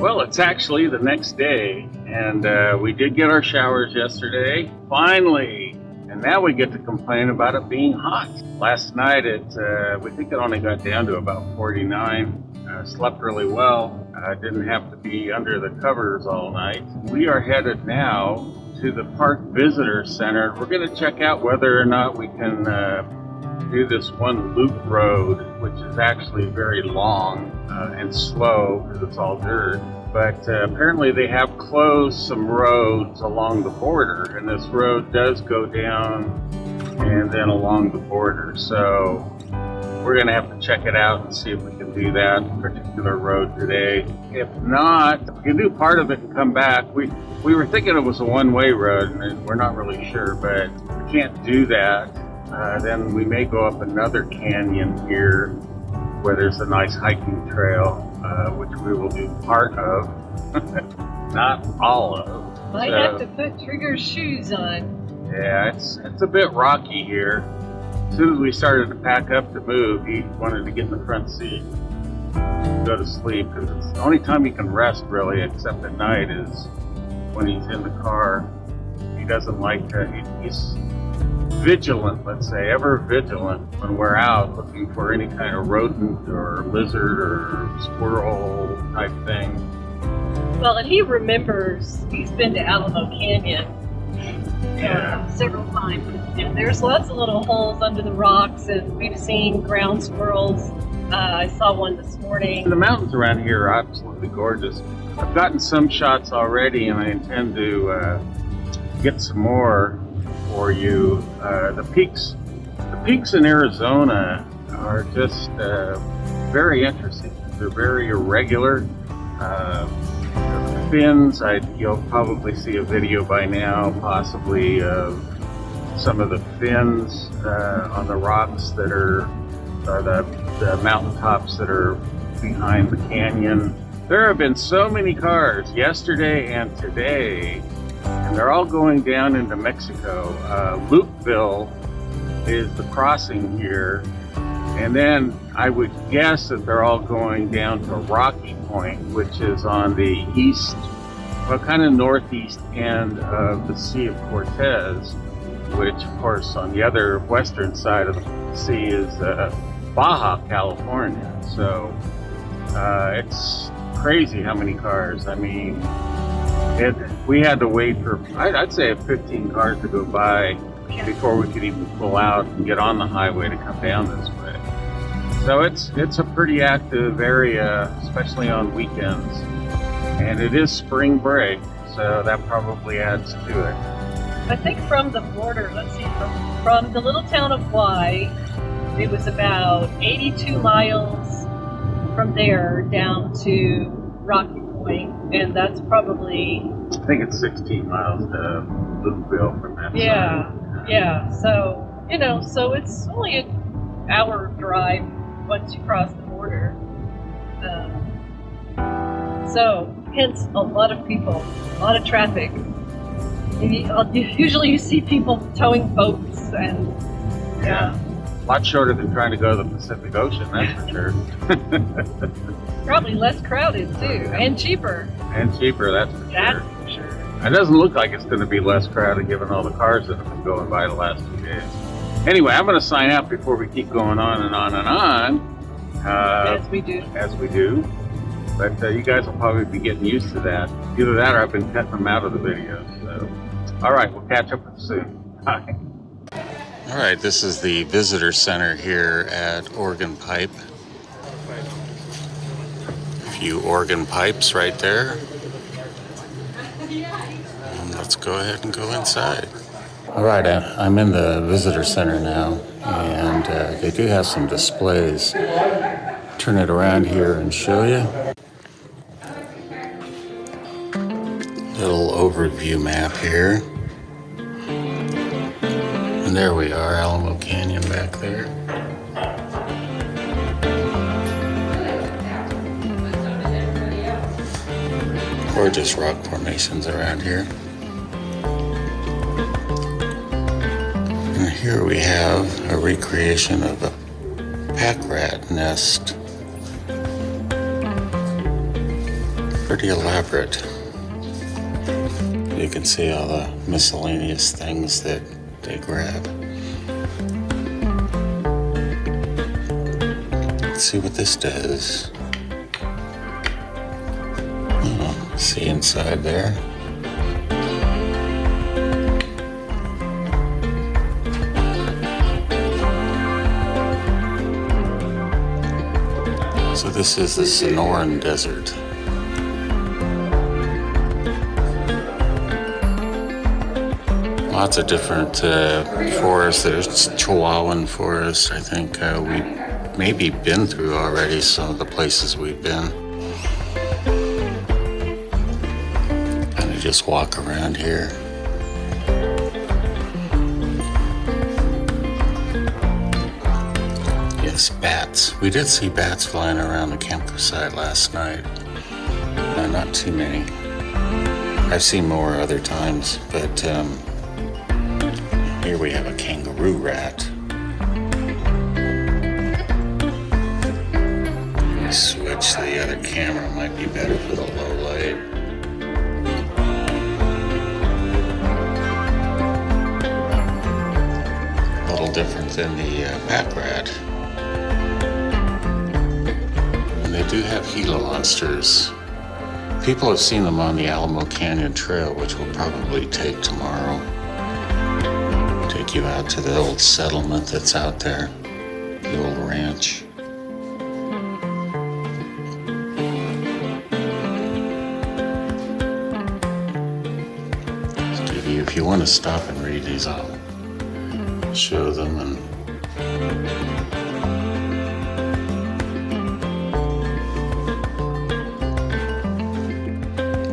Well, it's actually the next day, and we did get our showers yesterday, finally, and now we get to complain about it being hot. Last night, we think it only got down to about 49. Slept really well. Didn't have to be under the covers all night. We are headed now to the Park Visitor Center. We're going to check out whether or not we can do this one loop road, which is actually very long and slow because it's all dirt. But apparently they have closed some roads along the border, and this road does go down and then along the border. So we're going to have to check it out and see if we can do that particular road today. If not, we can do part of it and come back. We were thinking it was a one-way road, and we're not really sure, but we can't do that. Then we may go up another canyon here where there's a nice hiking trail, which we will do part of, not all of. Might have to put Trigger's shoes on. Yeah, it's a bit rocky here. As soon as we started to pack up to move, he wanted to get in the front seat, go to sleep, because it's the only time he can rest really, except at night, is when he's in the car. He doesn't like to, he's vigilant, let's say, ever vigilant when we're out looking for any kind of rodent or lizard or squirrel type thing. Well, and he remembers he's been to Alamo Canyon several times, and there's lots of little holes under the rocks, and we've seen ground squirrels. I saw one this morning. The mountains around here are absolutely gorgeous. I've gotten some shots already, and I intend to get some more for you. The peaks in Arizona are just very interesting. They're very irregular. The fins, you'll probably see a video by now, possibly, of some of the fins on the rocks that are the mountaintops that are behind the canyon. There have been so many cars yesterday and today, and they're all going down into Mexico. Lukeville is the crossing here, and then I would guess that they're all going down to Rocky Point, which is on the east, well, kind of northeast end of the Sea of Cortez, which, of course, on the other western side of the sea is Baja California. So it's crazy how many cars. I mean, we had to wait for, I'd say, 15 cars to go by before we could even pull out and get on the highway to come down this way. So it's a pretty active area, especially on weekends. And it is spring break, so that probably adds to it. I think from the border, let's see, from the little town of Y, it was about 82 miles from there down to Rocky Point, and that's probably... I think it's 16 miles to Lukeville from that side. Yeah. So, so it's only an hour drive once you cross the border. So, hence a lot of people, a lot of traffic. Usually you see people towing boats and... Yeah. A lot shorter than trying to go to the Pacific Ocean, that's for sure. Probably less crowded too, and cheaper. And cheaper, that's for sure. That's for sure. It doesn't look like it's going to be less crowded given all the cars that have been going by the last 2 days. Anyway, I'm going to sign out before we keep going on and on and on. As we do. But you guys will probably be getting used to that. Either that or I've been cutting them out of the videos. So. All right, we'll catch up with you soon. Bye. All right, this is the visitor center here at Organ Pipe. A few organ pipes right there. And let's go ahead and go inside. All right, I'm in the visitor center now, and they do have some displays. Turn it around here and show you. Little overview map here. And there we are, Alamo Canyon back there. Gorgeous rock formations around here. And here we have a recreation of a pack rat nest. Pretty elaborate. You can see all the miscellaneous things that they grab. Let's see what this does. Oh, see inside there? So this is the Sonoran Desert. Lots of different forests. There's Chihuahuan forest. I think we maybe been through already some of the places we've been. Kind of just walk around here. Yes, bats. We did see bats flying around the campsite last night. Not too many. I've seen more other times, but here we have a kangaroo rat. Switch the other camera, might be better for the low light. A little different than the pack rat. And they do have Gila monsters. People have seen them on the Alamo Canyon Trail, which we'll probably take tomorrow. Take you out to the old settlement that's out there, the old ranch. If you want to stop and read these, I'll show them. And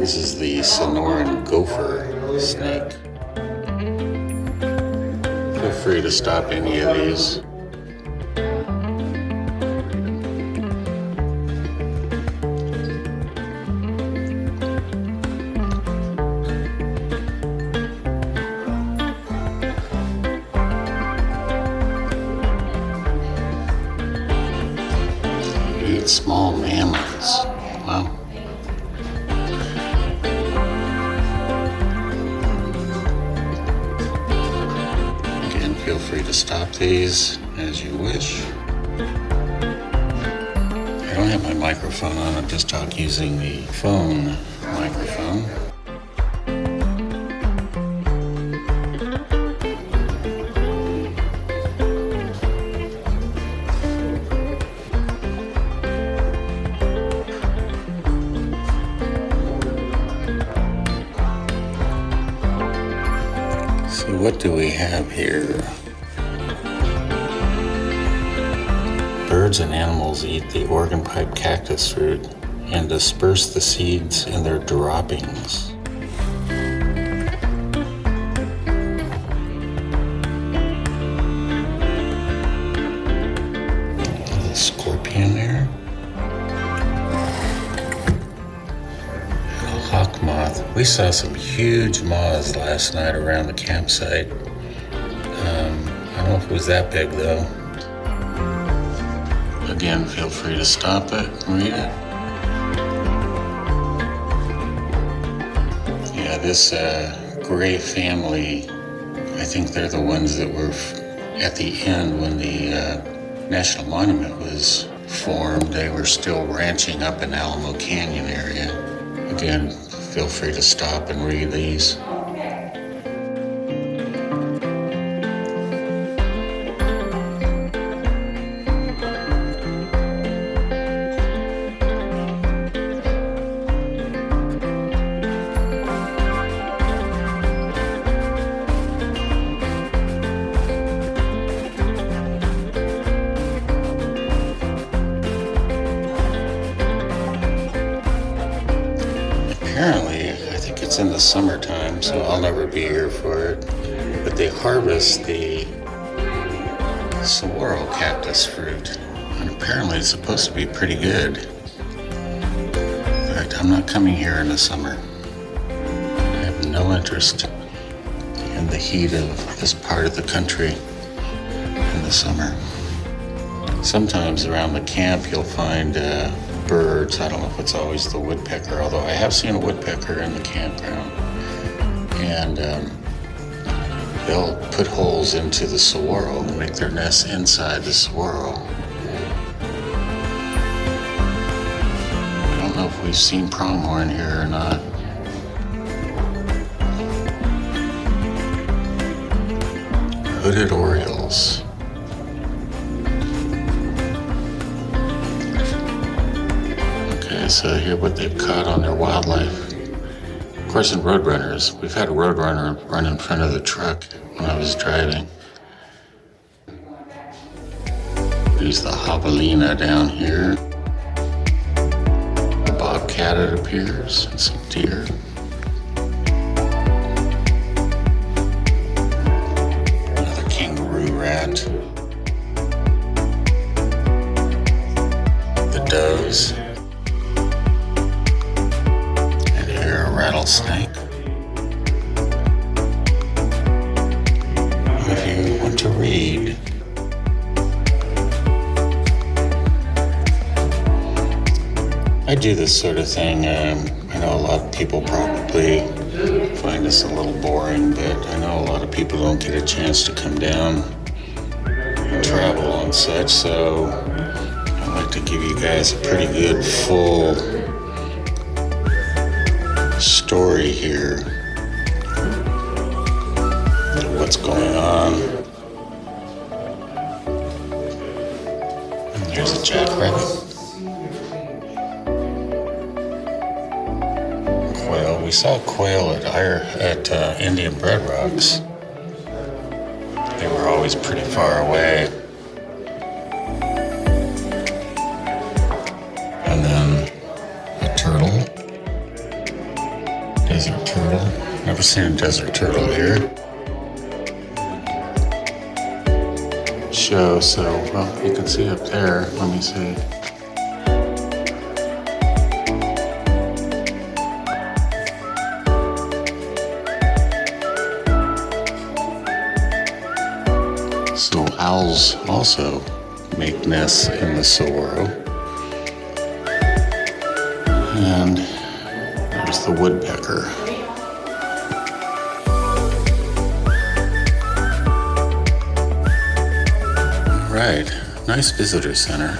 this is the Sonoran gopher snake. Feel free to stop any of these. Eat small mammals. Wow. Again, feel free to stop these as you wish. I don't have my microphone on, I'm just using the phone microphone. So what do we have here? Birds and animals eat the organ pipe cactus fruit and disperse the seeds in their droppings. A little scorpion there. Hawk moth. We saw some huge moths last night around the campsite. I don't know if it was that big though. Again, feel free to stop it and read it. Yeah, this gray family, I think they're the ones that were at the end when the National Monument was formed. They were still ranching up in Alamo Canyon area. Again, feel free to stop and read these. Apparently, I think it's in the summertime, so I'll never be here for it. But they harvest the saguaro cactus fruit, and apparently it's supposed to be pretty good. But I'm not coming here in the summer. I have no interest in the heat of this part of the country in the summer. Sometimes around the camp you'll find birds. I don't know if it's always the woodpecker, although I have seen a woodpecker in the campground. And they'll put holes into the saguaro and make their nests inside the saguaro. I don't know if we've seen pronghorn here or not. Hooded orioles. Okay, so here what they've caught on their wildlife. Of course, in roadrunners, we've had a roadrunner run in front of the truck when I was driving. There's the jabalina down here. A bobcat, it appears, and some deer. Another kangaroo rat. The does. Rattlesnake. If you want to read, I do this sort of thing. I know a lot of people probably find this a little boring, but I know a lot of people don't get a chance to come down and travel and such, so I like to give you guys a pretty good full story here of what's going on. And here's a jackrabbit. Quail. We saw quail at Indian Bread Rocks. They were always pretty far away. And then a turtle. Desert turtle. Never seen a desert turtle here. Show, so, well, you can see up there. Let me see. So owls also make nests in the saguaro. And there's the woodpecker. Right, nice visitor center.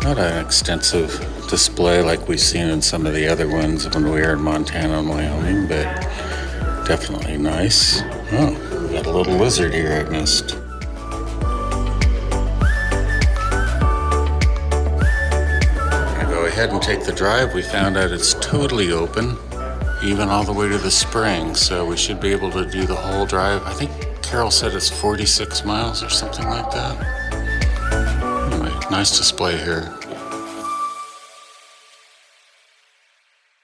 Not an extensive display like we've seen in some of the other ones when we were in Montana and Wyoming, but definitely nice. Oh, we got a little lizard here I missed. Ahead and take the drive. We found out it's totally open, even all the way to the spring, so we should be able to do the whole drive. I think Carol said it's 46 miles or something like that. Anyway, nice display here.